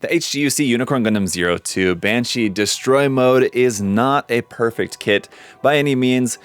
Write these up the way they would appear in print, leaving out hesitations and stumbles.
The HGUC Unicorn Gundam 02 Banshee Destroy Mode is not a perfect kit by any means,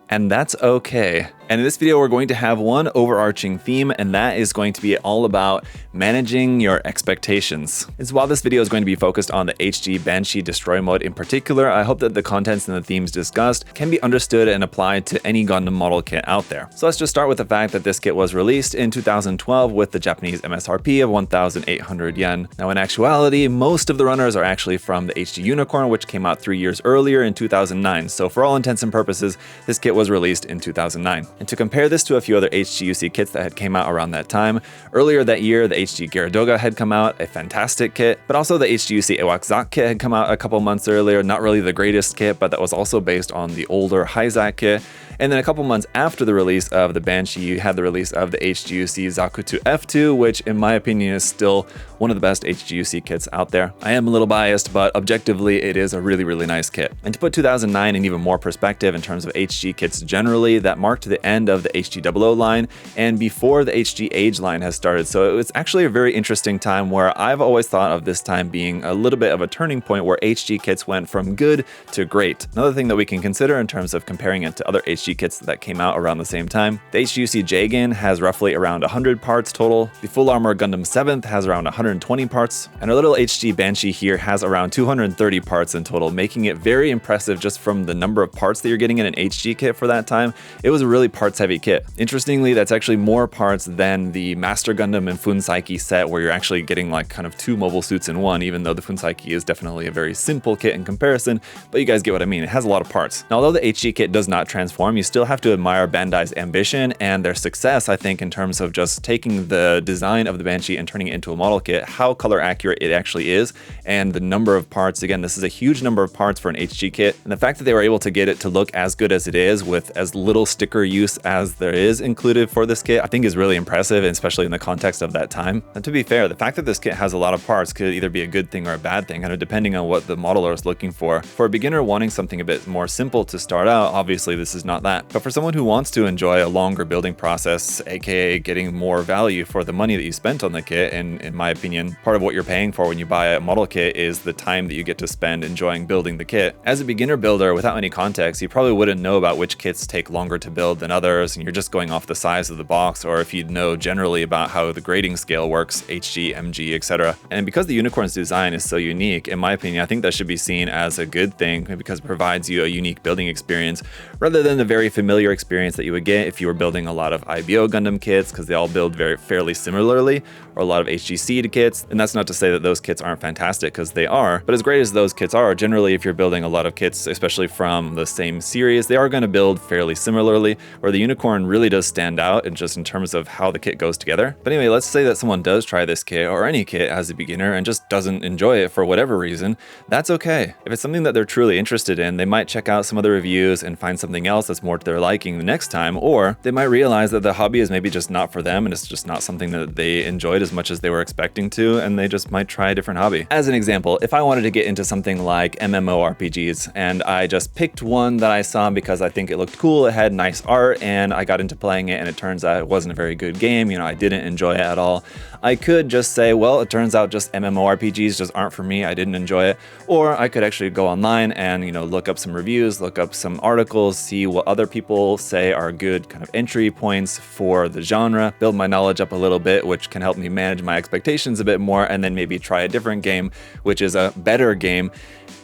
and that's okay. And in this video, we're going to have one overarching theme, and that is going to be all about managing your expectations. And so while this video is going to be focused on the HG Banshee Destroy Mode in particular, I hope that the contents and the themes discussed can be understood and applied to any Gundam model kit out there. So let's just start with the fact that this kit was released in 2012 with the Japanese MSRP of 1,800 yen. Now in actuality, most of the runners are actually from the HG Unicorn, which came out 3 years earlier in 2009. So for all intents and purposes, this kit was released in 2009. And to compare this to a few other HGUC kits that had came out around that time, earlier that year, the HG Gyaradoga had come out, a fantastic kit, but also the HGUC Iwakzak kit had come out a couple months earlier, not really the greatest kit, but that was also based on the older Hyzak kit. And then a couple months after the release of the Banshee, you had the release of the HGUC Zaku F2, which in my opinion is still one of the best HGUC kits out there. I am a little biased, but objectively it is a really, really nice kit. And to put 2009 in even more perspective in terms of HG kits generally, that marked the end of the HG00 line and before the HG Age line has started. So it was actually a very interesting time where I've always thought of this time being a little bit of a turning point where HG kits went from good to great. Another thing that we can consider in terms of comparing it to other HG kits that came out around the same time, the HGUC Jagan has roughly around 100 parts total. The Full Armor Gundam 7th has around 120 parts, and our little HG Banshee here has around 230 parts in total, making it very impressive just from the number of parts that you're getting in an HG kit for that time. It was a really parts heavy kit. Interestingly, that's actually more parts than the Master Gundam and Funsaiki set, where you're actually getting like kind of two mobile suits in one, even though the Funsaiki is definitely a very simple kit in comparison, but you guys get what I mean. It has a lot of parts. Now, although the HG kit does not transform, you still have to admire Bandai's ambition and their success, I think, in terms of just taking the design of the Banshee and turning it into a model kit, how color accurate it actually is, and the number of parts. Again, this is a huge number of parts for an HG kit, and the fact that they were able to get it to look as good as it is with as little sticker use as there is included for this kit, I think is really impressive, especially in the context of that time. And to be fair, the fact that this kit has a lot of parts could either be a good thing or a bad thing, kind of depending on what the modeler is looking for. For a beginner wanting something a bit more simple to start out, obviously this is not that. But for someone who wants to enjoy a longer building process, aka getting more value for the money that you spent on the kit, and in my opinion, part of what you're paying for when you buy a model kit is the time that you get to spend enjoying building the kit. As a beginner builder without any context, you probably wouldn't know about which kits take longer to build than others, and you're just going off the size of the box, or if you'd know generally about how the grading scale works, HG, MG, etc. And because the Unicorn's design is so unique, in my opinion, I think that should be seen as a good thing because it provides you a unique building experience rather than the very familiar experience that you would get if you were building a lot of IBO Gundam kits, because they all build fairly similarly, or a lot of HG seed kits. And that's not to say that those kits aren't fantastic, because they are, but as great as those kits are, generally if you're building a lot of kits, especially from the same series, they are going to build fairly similarly, where the Unicorn really does stand out and just in terms of how the kit goes together. But anyway, let's say that someone does try this kit or any kit as a beginner and just doesn't enjoy it for whatever reason. That's okay. If it's something that they're truly interested in, they might check out some other reviews and find something else that's more to their liking the next time, or they might realize that the hobby is maybe just not for them and it's just not something that they enjoyed as much as they were expecting to, and they just might try a different hobby. As an example, if I wanted to get into something like MMORPGs and I just picked one that I saw because I think it looked cool, it had nice art, and I got into playing it and it turns out it wasn't a very good game, I didn't enjoy it at all, I could just say, well, it turns out just MMORPGs just aren't for me, I didn't enjoy it. Or I could actually go online and, look up some reviews, look up some articles, see what other people say are good kind of entry points for the genre, build my knowledge up a little bit, which can help me manage my expectations a bit more, and then maybe try a different game, which is a better game.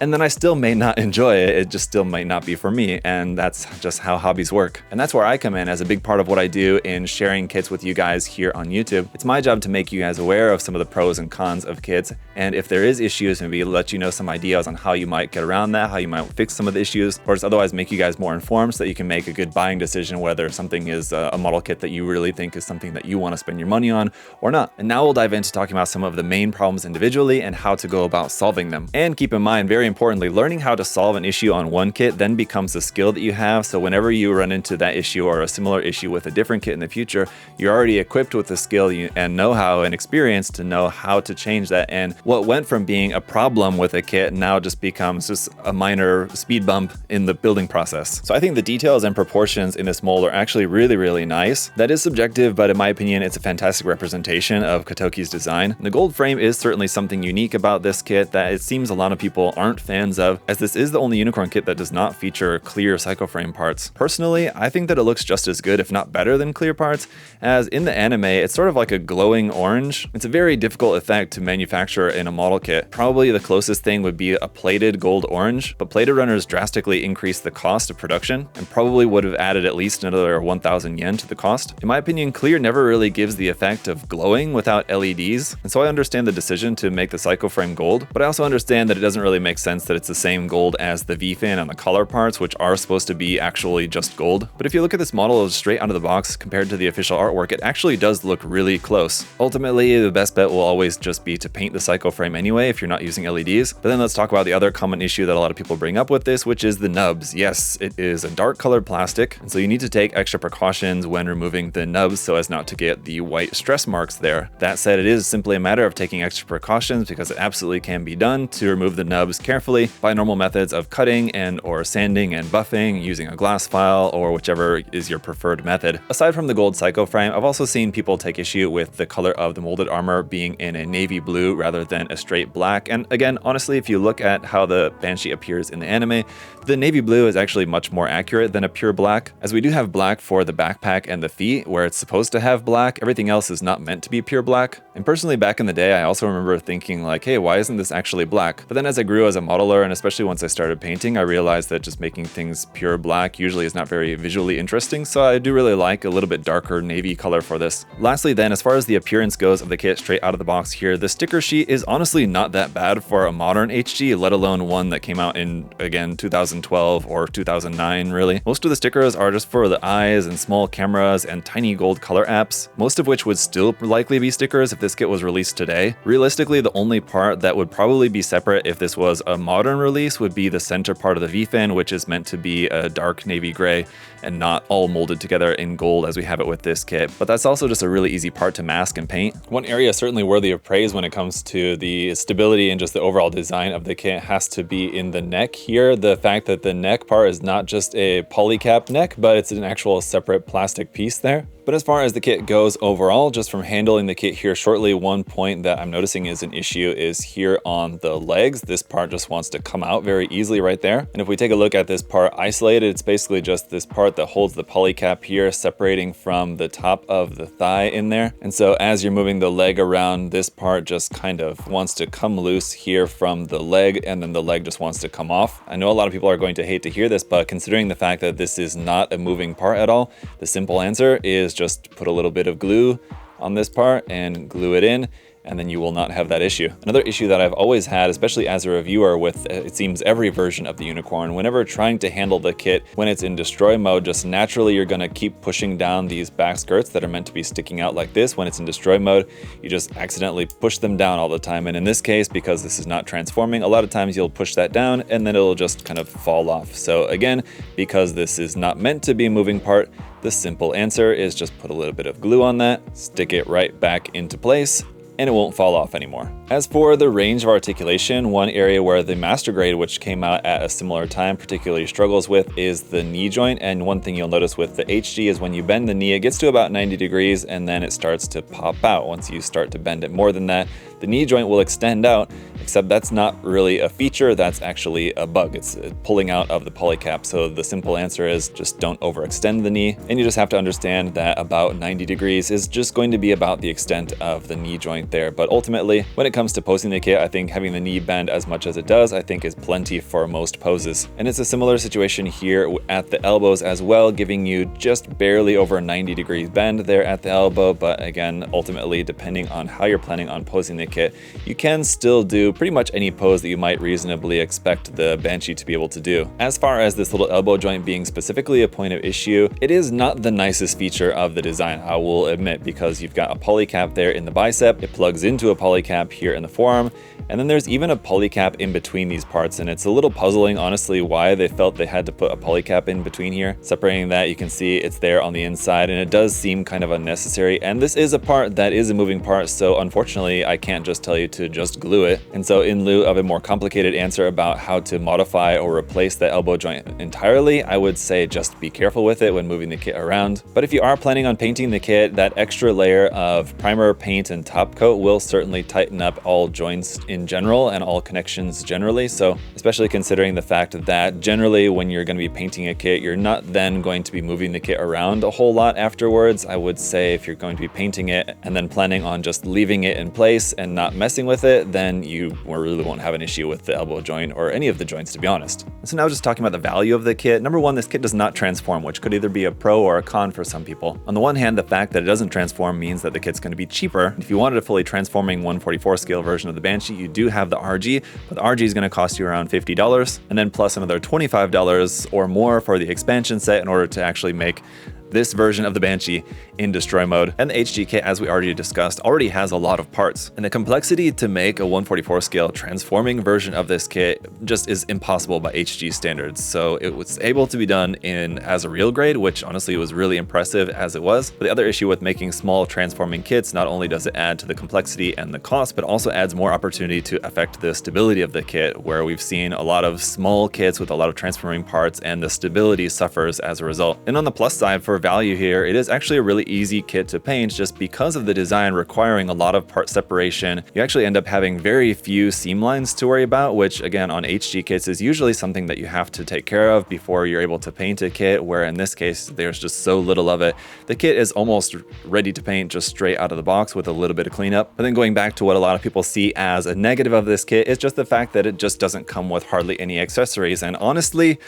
And then I still may not enjoy it, it just still might not be for me, and that's just how hobbies work. And that's where I come in as a big part of what I do in sharing kits with you guys here on YouTube. It's my job to make you guys aware of some of the pros and cons of kits, and if there is issues, maybe let you know some ideas on how you might get around that, how you might fix some of the issues, or just otherwise make you guys more informed so that you can make a good buying decision whether something is a model kit that you really think is something that you want to spend your money on or not. And now we'll dive into talking about some of the main problems individually and how to go about solving them. And keep in mind, very importantly, learning how to solve an issue on one kit then becomes a skill that you have, so whenever you run into that issue or a similar issue with a different kit in the future, you're already equipped with the skill and know-how know-how and experience to know how to change that, and what went from being a problem with a kit now just becomes just a minor speed bump in the building process. So I think the details and proportions in this mold are actually really nice. That is subjective, but in my opinion, it's a fantastic representation of Kotoki's design. The gold frame is certainly something unique about this kit that it seems a lot of people aren't fans of, as this is the only unicorn kit that does not feature clear psychoframe parts. Personally, I think that it looks just as good, if not better than clear parts, as in the anime, it's sort of like a glowing orange. It's a very difficult effect to manufacture in a model kit. Probably the closest thing would be a plated gold orange, but plated runners drastically increase the cost of production and probably would have added at least another 1,000 yen to the cost. In my opinion, clear never really gives the effect of glowing without LEDs, and so I understand the decision to make the psychoframe gold, but I also understand that it doesn't really make sense that it's the same gold as the V-fin and the collar parts, which are supposed to be actually just gold. But if you look at this model straight out of the box compared to the official artwork, it actually does look really close. Ultimately, the best bet will always just be to paint the psychoframe anyway if you're not using LEDs. But then let's talk about the other common issue that a lot of people bring up with this, which is the nubs. Yes, it is a dark colored plastic, and so you need to take extra precautions when removing the nubs so as not to get the white stress marks there. That said, it is simply a matter of taking extra precautions because it absolutely can be done to remove the nubs carefully by normal methods of cutting and or sanding and buffing using a glass file or whichever is your preferred method. Aside from the gold psychoframe, I've also seen people take issue with the color of the molded armor being in a navy blue rather than a straight black. And again, honestly, if you look at how the Banshee appears in the anime, the navy blue is actually much more accurate than a pure black, as we do have black for the backpack and the feet where it's supposed to have black. Everything else is not meant to be pure black. And personally, back in the day, I also remember thinking like, hey, why isn't this actually black? But then as I grew as a modeler, and especially once I started painting, I realized that just making things pure black usually is not very visually interesting, so I do really like a little bit darker navy color for this. Lastly then, as far as the appearance goes of the kit straight out of the box here, the sticker sheet is honestly not that bad for a modern HG, let alone one that came out in, again, 2012 or 2009 really. Most of the stickers are just for the eyes and small cameras and tiny gold color apps, most of which would still likely be stickers if this kit was released today. Realistically, the only part that would probably be separate if this was a modern release would be the center part of the V-fin, which is meant to be a dark navy gray and not all molded together in gold as we have it with this kit. But that's also just a really easy part to mask and paint. One area certainly worthy of praise when it comes to the stability and just the overall design of the kit has to be in the neck here. The fact that the neck part is not just a polycap neck, but it's an actual separate plastic piece there. But as far as the kit goes overall, just from handling the kit here shortly, one point that I'm noticing is an issue is here on the legs. This part just wants to come out very easily right there. And if we take a look at this part isolated, it's basically just this part that holds the polycap here separating from the top of the thigh in there. And so as you're moving the leg around, this part just kind of wants to come loose here from the leg, and then the leg just wants to come off. I know a lot of people are going to hate to hear this, but considering the fact that this is not a moving part at all, the simple answer is just put a little bit of glue on this part and glue it in, and then you will not have that issue. Another issue that I've always had, especially as a reviewer with it seems every version of the unicorn, whenever trying to handle the kit when it's in destroy mode, just naturally you're gonna keep pushing down these back skirts that are meant to be sticking out like this. When it's in destroy mode, you just accidentally push them down all the time. And in this case, because this is not transforming, a lot of times you'll push that down and then it'll just kind of fall off. So again, because this is not meant to be a moving part, the simple answer is just put a little bit of glue on that, stick it right back into place, and it won't fall off anymore. As for the range of articulation, one area where the Master Grade, which came out at a similar time, particularly struggles with is the knee joint. And one thing you'll notice with the HG is when you bend the knee, it gets to about 90 degrees and then it starts to pop out. Once you start to bend it more than that, the knee joint will extend out, except that's not really a feature, that's actually a bug. It's pulling out of the polycap. So the simple answer is just don't overextend the knee. And you just have to understand that about 90 degrees is just going to be about the extent of the knee joint there. But ultimately, when it comes to posing the kit, I think having the knee bend as much as it does, I think is plenty for most poses. And it's a similar situation here at the elbows as well, giving you just barely over 90 degrees bend there at the elbow. But again, ultimately, depending on how you're planning on posing the kit, you can still do pretty much any pose that you might reasonably expect the Banshee to be able to do. As far as this little elbow joint being specifically a point of issue, it is not the nicest feature of the design, I will admit, because you've got a polycap there in the bicep, it plugs into a polycap here in the forearm, And then there's even a polycap in between these parts, and it's a little puzzling, honestly, why they felt they had to put a polycap in between here. Separating that, you can see it's there on the inside, and it does seem kind of unnecessary. And this is a part that is a moving part, so unfortunately, I can't just tell you to just glue it. And so in lieu of a more complicated answer about how to modify or replace the elbow joint entirely, I would say just be careful with it when moving the kit around. But if you are planning on painting the kit, that extra layer of primer, paint, and top coat will certainly tighten up all joints in general and all connections generally. So especially considering the fact that generally when you're going to be painting a kit, you're not then going to be moving the kit around a whole lot afterwards. I would say if you're going to be painting it and then planning on just leaving it in place and not messing with it, then you really won't have an issue with the elbow joint or any of the joints, to be honest. So now just talking about the value of the kit. Number one, this kit does not transform, which could either be a pro or a con for some people. On the one hand, the fact that it doesn't transform means that the kit's going to be cheaper. If you wanted a fully transforming 1/44 scale version of the Banshee, you do have the RG, but the RG is going to cost you around $50, and then plus another $25 or more for the expansion set in order to actually make this version of the Banshee in Destroy Mode. And the HG kit, as we already discussed, already has a lot of parts. And the complexity to make a 1/44 scale transforming version of this kit just is impossible by HG standards. So it was able to be done in as a real grade, which honestly was really impressive as it was. But the other issue with making small transforming kits, not only does it add to the complexity and the cost, but also adds more opportunity to affect the stability of the kit, where we've seen a lot of small kits with a lot of transforming parts and the stability suffers as a result. And on the plus side, for value here, it is actually a really easy kit to paint just because of the design requiring a lot of part separation. You actually end up having very few seam lines to worry about, which again on HG kits is usually something that you have to take care of before you're able to paint a kit, where in this case there's just so little of it. The kit is almost ready to paint just straight out of the box with a little bit of cleanup. But then going back to what a lot of people see as a negative of this kit is just the fact that it just doesn't come with hardly any accessories. And honestly,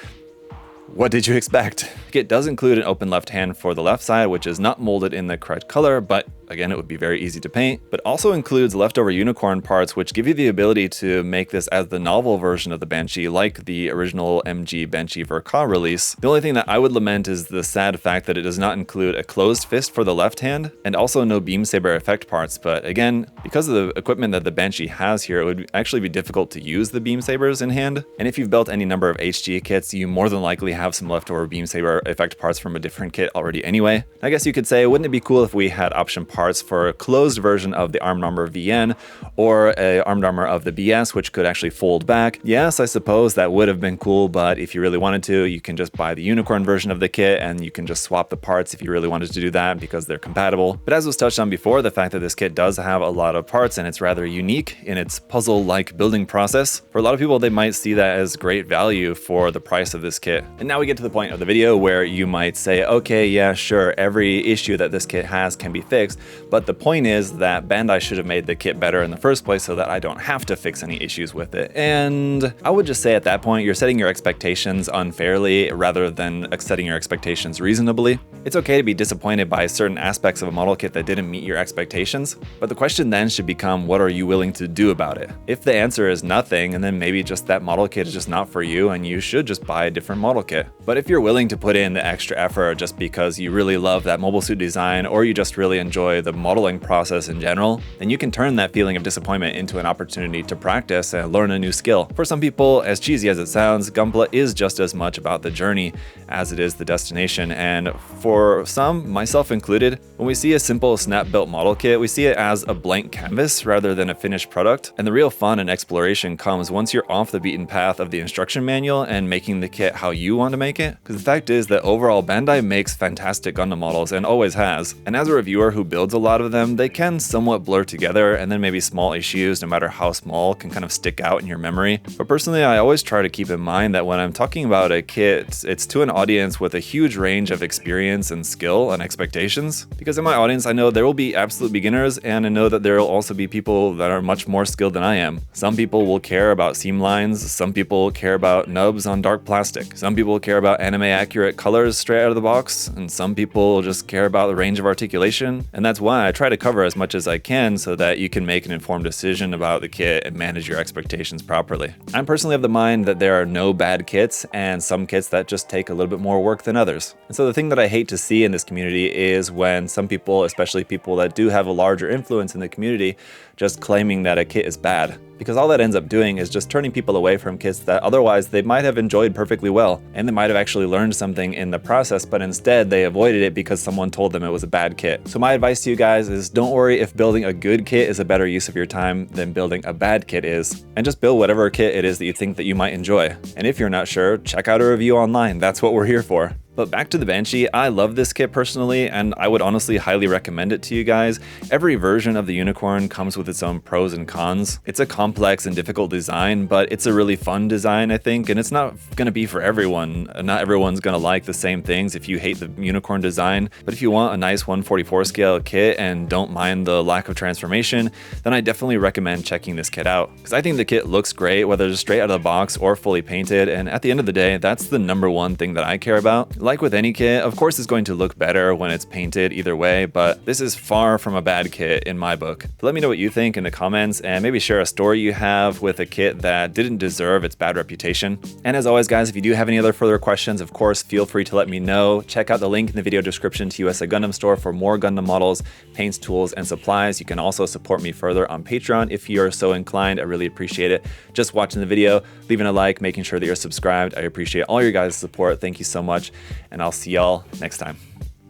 what did you expect? The kit does include an open left hand for the left side, which is not molded in the correct color, but again, it would be very easy to paint, but also includes leftover unicorn parts, which give you the ability to make this as the novel version of the Banshee, like the original MG Banshee Verka release. The only thing that I would lament is the sad fact that it does not include a closed fist for the left hand, and also no beam saber effect parts. But again, because of the equipment that the Banshee has here, it would actually be difficult to use the beam sabers in hand. And if you've built any number of HG kits, you more than likely have some leftover beam saber effect parts from a different kit already anyway. I guess you could say, wouldn't it be cool if we had option parts for a closed version of the arm armor VN or a armed armor of the BS, which could actually fold back? Yes, I suppose that would have been cool, but if you really wanted to, you can just buy the unicorn version of the kit and you can just swap the parts if you really wanted to do that because they're compatible. But as was touched on before, the fact that this kit does have a lot of parts and it's rather unique in its puzzle-like building process, for a lot of people, they might see that as great value for the price of this kit. And now we get to the point of the video where you might say, okay, yeah, sure, every issue that this kit has can be fixed, but the point is that Bandai should have made the kit better in the first place so that I don't have to fix any issues with it. And I would just say at that point, you're setting your expectations unfairly rather than setting your expectations reasonably. It's okay to be disappointed by certain aspects of a model kit that didn't meet your expectations, but the question then should become, what are you willing to do about it? If the answer is nothing, and then maybe just that model kit is just not for you and you should just buy a different model kit. But if you're willing to put in the extra effort just because you really love that mobile suit design or you just really enjoy the modeling process in general, then you can turn that feeling of disappointment into an opportunity to practice and learn a new skill. For some people, as cheesy as it sounds, Gunpla is just as much about the journey as it is the destination. And for some, myself included, when we see a simple snap-built model kit, we see it as a blank canvas rather than a finished product. And the real fun and exploration comes once you're off the beaten path of the instruction manual and making the kit how you want to make it. Because the fact is that overall, Bandai makes fantastic Gundam models and always has. And as a reviewer who builds a lot of them, they can somewhat blur together, and then maybe small issues, no matter how small, can kind of stick out in your memory. But personally, I always try to keep in mind that when I'm talking about a kit, it's to an audience with a huge range of experience and skill and expectations. Because in my audience, I know there will be absolute beginners, and I know that there will also be people that are much more skilled than I am. Some people will care about seam lines, some people care about nubs on dark plastic, some people care about anime accurate colors straight out of the box, and some people just care about the range of articulation. And that's why I try to cover as much as I can so that you can make an informed decision about the kit and manage your expectations properly. I'm personally of the mind that there are no bad kits and some kits that just take a little bit more work than others. And so the thing that I hate to see in this community is when some people, especially people that do have a larger influence in the community, just claiming that a kit is bad. because all that ends up doing is just turning people away from kits that otherwise they might have enjoyed perfectly well, and they might have actually learned something in the process, but instead they avoided it because someone told them it was a bad kit. So my advice to you guys is don't worry if building a good kit is a better use of your time than building a bad kit is, and just build whatever kit it is that you think that you might enjoy. And if you're not sure, check out a review online, that's what we're here for. But back to the Banshee, I love this kit personally, and I would honestly highly recommend it to you guys. Every version of the unicorn comes with its own pros and cons. It's a complex and difficult design, but it's a really fun design, I think, and it's not gonna be for everyone. Not everyone's gonna like the same things if you hate the unicorn design, but if you want a nice 1/44 scale kit and don't mind the lack of transformation, then I definitely recommend checking this kit out. Because I think the kit looks great, whether it's straight out of the box or fully painted, and at the end of the day, that's the #1 thing that I care about. Like with any kit, of course it's going to look better when it's painted either way, but this is far from a bad kit in my book. So let me know what you think in the comments, and maybe share a story you have with a kit that didn't deserve its bad reputation. And as always guys, if you do have any other further questions, of course feel free to let me know. Check out the link in the video description to USA Gundam Store for more Gundam models, paints, tools, and supplies. You can also support me further on Patreon if you're so inclined. I really appreciate it. Just watching the video, leaving a like, making sure that you're subscribed. I appreciate all your guys' support. Thank you so much, and I'll see y'all next time.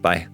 Bye.